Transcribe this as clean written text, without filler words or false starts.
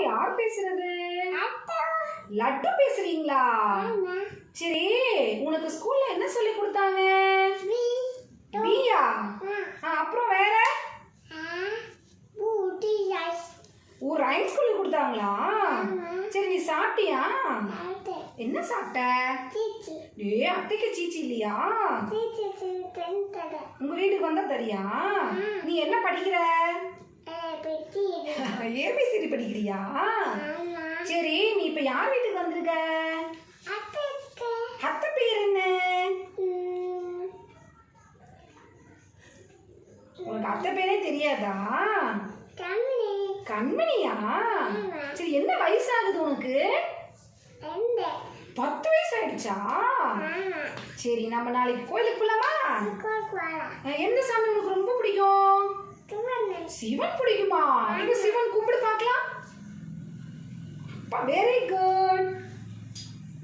யார் பேசுறது? லட்டு பேசுறீங்களா? சரி, உனக்கு ஸ்கூல்ல என்ன சொல்லி கொடுத்தாங்க? பியா? அப்புறம் வேற? ரைம்ஸ் சொல்லி கொடுத்தாங்களா? சரி, நீ சாப்பிட்டியா? என்ன சாப்பிட்ட? ஏய், அத்தைக்கு சீச்சி இல்லையா? உங்க வீட்டுக்கு வந்தா தரியா? நீ என்ன படிக்கிற? ஏபிசிடி படிக்கிறியா? சரி, நீ இப்ப யார் வீட்டுக்கு வந்திருக்க? அத்தை பேர் என்ன? உனக்கு அத்தை பேரே தெரியாதா? கண்மணியா? சரி, என்ன வயசாகுது உனக்கு? 10 வயசு ஆயிடுச்சா? சரி, நம்ம நாளைக்கு கோயிலுக்கு போலாமா? எந்த சாமி உனக்கு ரொம்ப பிடிக்கும்? சிவன் பிடிக்குமா? சிவன் கும்பிடு பார்க்கலாம். Very good.